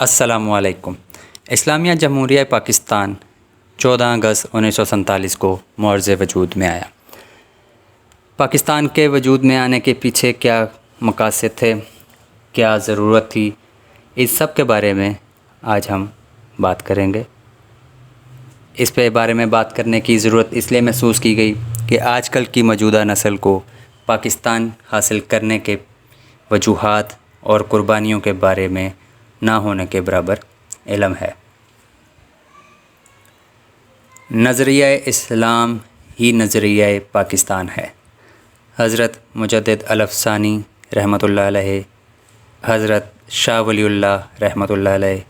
السلام علیکم۔ اسلامیہ جمہوریہ پاکستان 14 اگست 1947 کو معرض وجود میں آیا۔ پاکستان کے وجود میں آنے کے پیچھے کیا مقاصد تھے، کیا ضرورت تھی، اس سب کے بارے میں آج ہم بات کریں گے۔ اس پہ بارے میں بات کرنے کی ضرورت اس لیے محسوس کی گئی کہ آج کل کی موجودہ نسل کو پاکستان حاصل کرنے کے وجوہات اور قربانیوں کے بارے میں نہ ہونے کے برابر علم ہے۔ نظریہ اسلام ہی نظریہ پاکستان ہے۔ حضرت مجدد الف ثانی رحمۃ اللہ علیہ، حضرت شاہ ولی اللہ رحمۃ اللہ علیہ،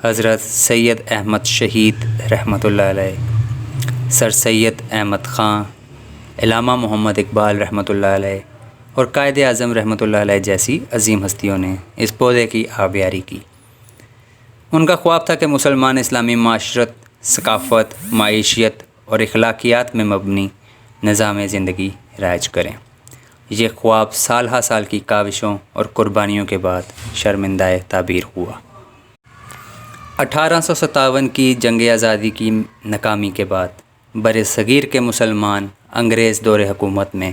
حضرت سید احمد شہید رحمۃ اللہ علیہ، سر سید احمد خان، علامہ محمد اقبال رحمۃ اللہ علیہ اور قائد اعظم رحمۃ اللہ علیہ جیسی عظیم ہستیوں نے اس پودے کی آبیاری کی۔ ان کا خواب تھا کہ مسلمان اسلامی معاشرت، ثقافت، معیشیت اور اخلاقیات میں مبنی نظام زندگی رائج کریں۔ یہ خواب سال ہا سال کی کاوشوں اور قربانیوں کے بعد شرمندہ تعبیر ہوا۔ 1857 کی جنگ آزادی کی ناکامی کے بعد بر صغیر کے مسلمان انگریز دور حکومت میں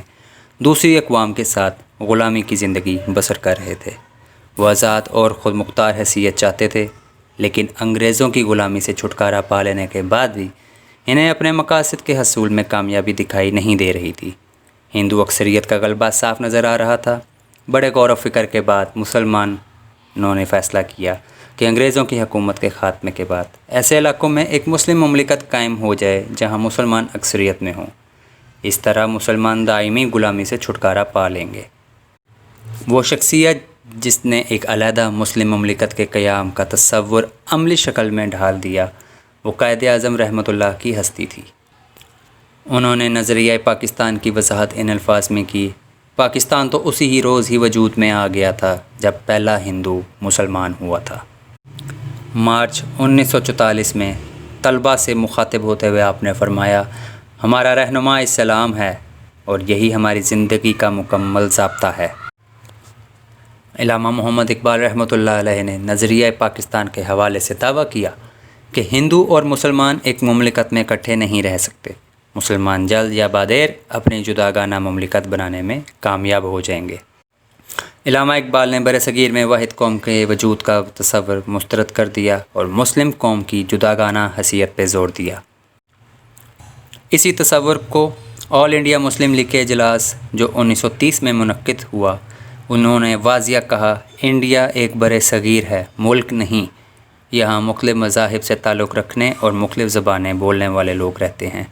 دوسری اقوام کے ساتھ غلامی کی زندگی بسر کر رہے تھے۔ وہ آزاد اور خود مختار حیثیت چاہتے تھے، لیکن انگریزوں کی غلامی سے چھٹکارا پا لینے کے بعد بھی انہیں اپنے مقاصد کے حصول میں کامیابی دکھائی نہیں دے رہی تھی۔ ہندو اکثریت کا غلبہ صاف نظر آ رہا تھا۔ بڑے غور و فکر کے بعد مسلمانوں نے فیصلہ کیا کہ انگریزوں کی حکومت کے خاتمے کے بعد ایسے علاقوں میں ایک مسلم مملکت قائم ہو جائے جہاں مسلمان اکثریت میں ہوں۔ اس طرح مسلمان دائمی غلامی سے چھٹکارا پا لیں گے۔ وہ شخصیت جس نے ایک علیحدہ مسلم مملکت کے قیام کا تصور عملی شکل میں ڈھال دیا، وہ قائد اعظم رحمۃ اللہ کی ہستی تھی۔ انہوں نے نظریہ پاکستان کی وضاحت ان الفاظ میں کی: پاکستان تو اسی ہی روز ہی وجود میں آ گیا تھا جب پہلا ہندو مسلمان ہوا تھا۔ مارچ 1944 میں طلباء سے مخاطب ہوتے ہوئے آپ نے فرمایا، ہمارا رہنما اسلام ہے اور یہی ہماری زندگی کا مکمل ضابطہ ہے۔ علامہ محمد اقبال رحمۃ اللہ علیہ نے نظریہ پاکستان کے حوالے سے دعویٰ کیا کہ ہندو اور مسلمان ایک مملکت میں اکٹھے نہیں رہ سکتے۔ مسلمان جلد یا بعدیر اپنی جداگانہ مملکت بنانے میں کامیاب ہو جائیں گے۔ علامہ اقبال نے برصغیر میں واحد قوم کے وجود کا تصور مسترد کر دیا اور مسلم قوم کی جداگانہ حیثیت پہ زور دیا۔ اسی تصور کو آل انڈیا مسلم لیگ کے اجلاس جو 1930 میں منعقد ہوا، انہوں نے واضح کہا، انڈیا ایک بر صغیر ہے، ملک نہیں۔ یہاں مختلف مذاہب سے تعلق رکھنے اور مختلف زبانیں بولنے والے لوگ رہتے ہیں۔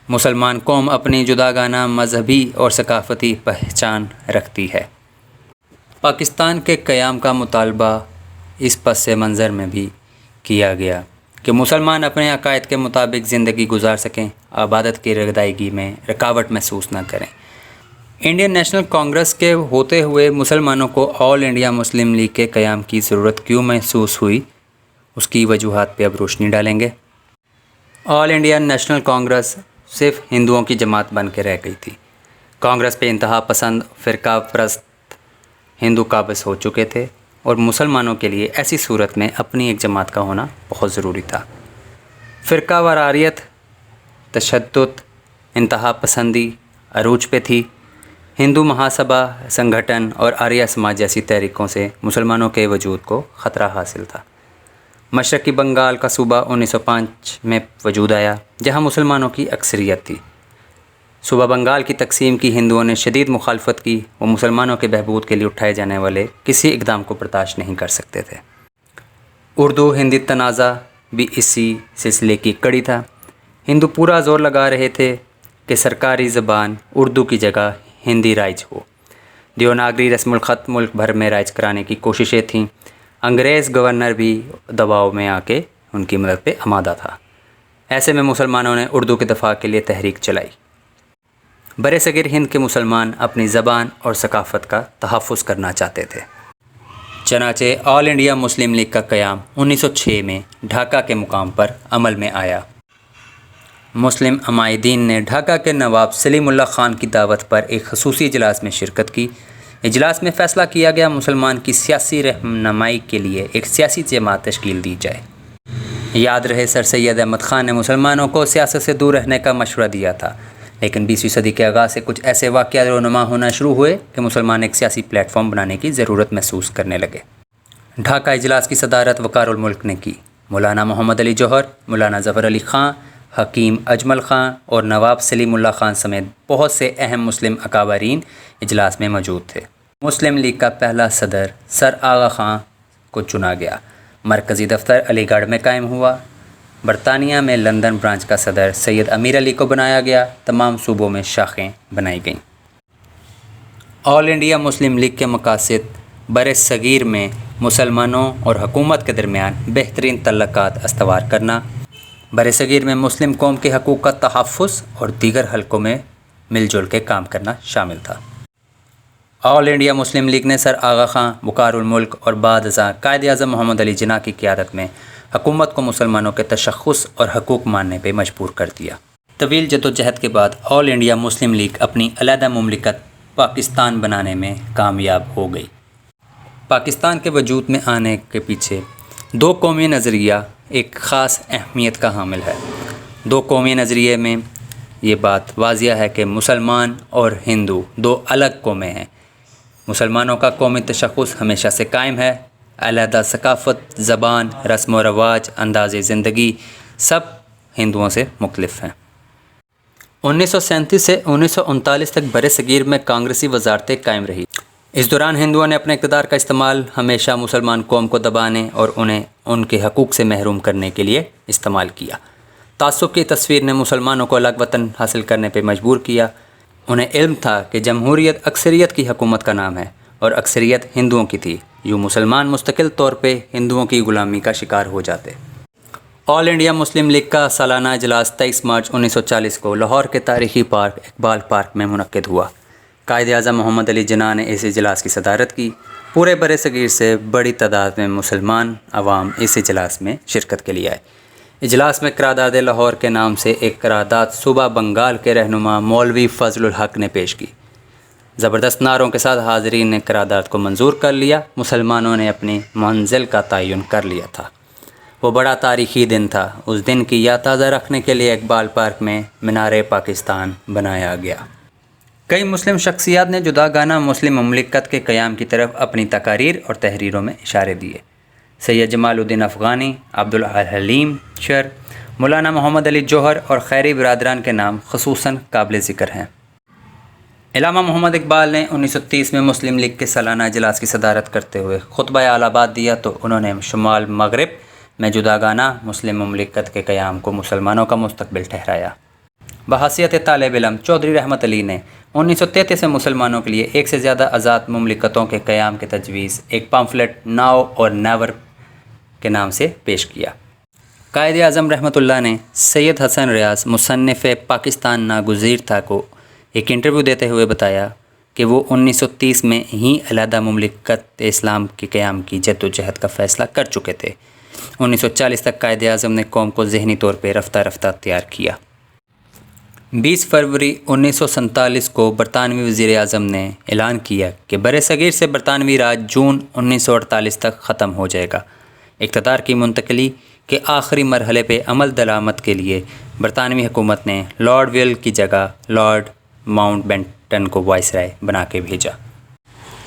مسلمان قوم اپنی جداگانہ مذہبی اور ثقافتی پہچان رکھتی ہے۔ پاکستان کے قیام کا مطالبہ اس پس منظر میں بھی کیا گیا کہ مسلمان اپنے عقائد کے مطابق زندگی گزار سکیں، عبادت کی ادائیگی میں رکاوٹ محسوس نہ کریں۔ انڈین نیشنل کانگریس کے ہوتے ہوئے مسلمانوں کو آل انڈیا مسلم لیگ کے قیام کی ضرورت کیوں محسوس ہوئی، اس کی وجوہات پہ اب روشنی ڈالیں گے۔ آل انڈیا نیشنل کانگریس صرف ہندوؤں کی جماعت بن کے رہ گئی تھی۔ کانگریس پہ انتہا پسند فرقہ پرست ہندو قابض ہو چکے تھے اور مسلمانوں کے لیے ایسی صورت میں اپنی ایک جماعت کا ہونا بہت ضروری تھا۔ فرقہ واریت، تشدد، انتہا پسندی عروج پہ تھی۔ ہندو مہاسبھا سنگھٹن اور آریہ سماج جیسی تحریکوں سے مسلمانوں کے وجود کو خطرہ حاصل تھا۔ مشرقی بنگال کا صوبہ 1905 میں وجود آیا جہاں مسلمانوں کی اکثریت تھی۔ صوبہ بنگال کی تقسیم کی ہندوؤں نے شدید مخالفت کی۔ وہ مسلمانوں کے بہبود کے لیے اٹھائے جانے والے کسی اقدام کو برداشت نہیں کر سکتے تھے۔ اردو ہندی تنازع بھی اسی سلسلے کی کڑی تھا۔ ہندو پورا زور لگا رہے تھے کہ سرکاری زبان اردو کی جگہ ہندی رائج ہو۔ دیوناگری رسم الخط ملک بھر میں رائج کرانے کی کوششیں تھیں۔ انگریز گورنر بھی دباؤ میں آ کے ان کی مدد پہ آمادہ تھا۔ ایسے میں مسلمانوں نے اردو کے دفاع کے لیے تحریک چلائی۔ برصغیر ہند کے مسلمان اپنی زبان اور ثقافت کا تحفظ کرنا چاہتے تھے۔ چنانچہ آل انڈیا مسلم لیگ کا قیام 1906 میں ڈھاکہ کے مقام پر عمل میں آیا۔ مسلم عمائدین نے ڈھاکہ کے نواب سلیم اللہ خان کی دعوت پر ایک خصوصی اجلاس میں شرکت کی۔ اجلاس میں فیصلہ کیا گیا مسلمان کی سیاسی رہنمائی کے لیے ایک سیاسی جماعت تشکیل دی جائے۔ یاد رہے سر سید احمد خان نے مسلمانوں کو سیاست سے دور رہنے کا مشورہ دیا تھا، لیکن 20ویں صدی کے آغاز سے کچھ ایسے واقعات رونما ہونا شروع ہوئے کہ مسلمان ایک سیاسی پلیٹ فارم بنانے کی ضرورت محسوس کرنے لگے۔ ڈھاکہ اجلاس کی صدارت وقار الملک نے کی۔ مولانا محمد علی جوہر، مولانا ظفر علی خان، حکیم اجمل خان اور نواب سلیم اللہ خان سمیت بہت سے اہم مسلم اکابرین اجلاس میں موجود تھے۔ مسلم لیگ کا پہلا صدر سر آغا خان کو چنا گیا۔ مرکزی دفتر علی گڑھ میں قائم ہوا۔ برطانیہ میں لندن برانچ کا صدر سید امیر علی کو بنایا گیا۔ تمام صوبوں میں شاخیں بنائی گئیں۔ آل انڈیا مسلم لیگ کے مقاصد بر صغیر میں مسلمانوں اور حکومت کے درمیان بہترین تعلقات استوار کرنا، بر صغیر میں مسلم قوم کے حقوق کا تحفظ اور دیگر حلقوں میں مل جل کے کام کرنا شامل تھا۔ آل انڈیا مسلم لیگ نے سر آغا خان، وقار الملک اور بعد ازاں قائد اعظم محمد علی جناح کی قیادت میں حکومت کو مسلمانوں کے تشخص اور حقوق ماننے پہ مجبور کر دیا۔ طویل جدوجہد کے بعد آل انڈیا مسلم لیگ اپنی علیحدہ مملکت پاکستان بنانے میں کامیاب ہو گئی۔ پاکستان کے وجود میں آنے کے پیچھے دو قومی نظریہ ایک خاص اہمیت کا حامل ہے۔ دو قومی نظریے میں یہ بات واضح ہے کہ مسلمان اور ہندو دو الگ قومیں ہیں۔ مسلمانوں کا قومی تشخص ہمیشہ سے قائم ہے۔ علیحدہ ثقافت، زبان، رسم و رواج، انداز زندگی سب ہندوؤں سے مختلف ہیں۔ 1937 سے 1939 تک بر صغیر میں کانگریسی وزارتیں قائم رہی۔ اس دوران ہندوؤں نے اپنے اقتدار کا استعمال ہمیشہ مسلمان قوم کو دبانے اور انہیں ان کے حقوق سے محروم کرنے کے لیے استعمال کیا۔ تعصب کی تصویر نے مسلمانوں کو الگ وطن حاصل کرنے پہ مجبور کیا۔ انہیں علم تھا کہ جمہوریت اکثریت کی حکومت کا نام ہے اور اکثریت ہندوؤں کی تھی، یوں مسلمان مستقل طور پہ ہندوؤں کی غلامی کا شکار ہو جاتے۔ آل انڈیا مسلم لیگ کا سالانہ اجلاس 23 مارچ 1940 کو لاہور کے تاریخی پارک اقبال پارک میں منعقد ہوا۔ قائد اعظم محمد علی جناح نے اس اجلاس کی صدارت کی۔ پورے بر صغیر سے بڑی تعداد میں مسلمان عوام اس اجلاس میں شرکت کے لیے آئے۔ اجلاس میں قرارداد لاہور کے نام سے ایک قرارداد صوبہ بنگال کے رہنما مولوی فضل الحق نے پیش کی۔ زبردست نعروں کے ساتھ حاضرین نے قرارداد کو منظور کر لیا۔ مسلمانوں نے اپنی منزل کا تعین کر لیا تھا۔ وہ بڑا تاریخی دن تھا۔ اس دن کی یاد تازہ رکھنے کے لیے اقبال پارک میں مینار پاکستان بنایا گیا۔ کئی مسلم شخصیات نے جداگانہ مسلم مملکت کے قیام کی طرف اپنی تقاریر اور تحریروں میں اشارے دیے۔ سید جمال الدین افغانی، عبدالحلیم شر، مولانا محمد علی جوہر اور خیری برادران کے نام خصوصاً قابل ذکر ہیں۔ علامہ محمد اقبال نے 1930 میں مسلم لیگ کے سالانہ اجلاس کی صدارت کرتے ہوئے خطبہ اعلی بات دیا تو انہوں نے شمال مغرب میں جداگانہ مسلم مملکت کے قیام کو مسلمانوں کا مستقبل ٹھہرایا۔ بحیثیت طالب علم چودھری رحمت علی نے 1933 میں مسلمانوں کے لیے ایک سے زیادہ آزاد مملکتوں کے قیام کی تجویز ایک پامفلٹ ناؤ اور نیور کے نام سے پیش کیا۔ قائد اعظم رحمۃ اللہ نے سید حسن ریاض مصنف پاکستان ناگزیر تھا کو ایک انٹرویو دیتے ہوئے بتایا کہ وہ 1930 میں ہی علیحدہ مملکت اسلام کے قیام کی جد و جہد کا فیصلہ کر چکے تھے۔ 1940 تک قائد اعظم نے قوم کو ذہنی طور پہ رفتہ رفتہ تیار کیا۔ 20 فروری 1947 کو برطانوی وزیر اعظم نے اعلان کیا کہ بر صغیر سے برطانوی راج جون 1948 تک ختم ہو جائے گا۔ اقتدار کی منتقلی کے آخری مرحلے پہ عمل درآمد کے لیے برطانوی حکومت نے لارڈ ویل کی جگہ لارڈ ماؤنٹ بیٹن کو وائسرائے بنا کے بھیجا۔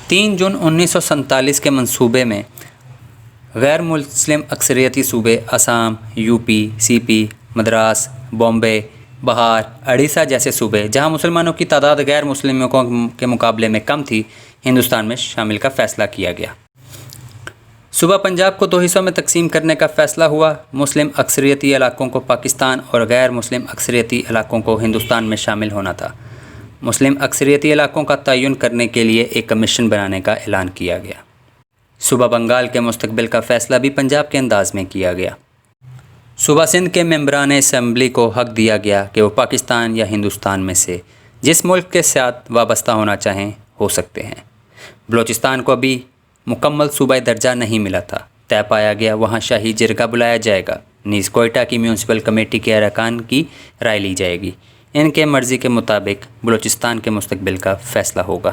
3 جون 1947 کے منصوبے میں غیر مسلم اکثریتی صوبے آسام، یو پی، سی پی، مدراس، بامبے، بہار، اڑیسہ جیسے صوبے جہاں مسلمانوں کی تعداد غیر مسلموں کے مقابلے میں کم تھی، ہندوستان میں شامل کا فیصلہ کیا گیا۔ صوبہ پنجاب کو 2 حصوں میں تقسیم کرنے کا فیصلہ ہوا۔ مسلم اکثریتی علاقوں کو پاکستان اور غیر مسلم اکثریتی علاقوں کو ہندوستان میں شامل ہونا تھا۔ مسلم اکثریتی علاقوں کا تعین کرنے کے لیے ایک کمیشن بنانے کا اعلان کیا گیا۔ صوبہ بنگال کے مستقبل کا فیصلہ بھی پنجاب کے انداز میں کیا گیا۔ صوبہ سندھ کے ممبران اسمبلی کو حق دیا گیا کہ وہ پاکستان یا ہندوستان میں سے جس ملک کے ساتھ وابستہ ہونا چاہیں ہو سکتے ہیں۔ بلوچستان کو ابھی مکمل صوبائی درجہ نہیں ملا تھا۔ طے پایا گیا وہاں شاہی جرگہ بلایا جائے گا، نیز کوئٹہ کی میونسپل کمیٹی کے ارکان کی رائے لی جائے گی۔ ان کے مرضی کے مطابق بلوچستان کے مستقبل کا فیصلہ ہوگا۔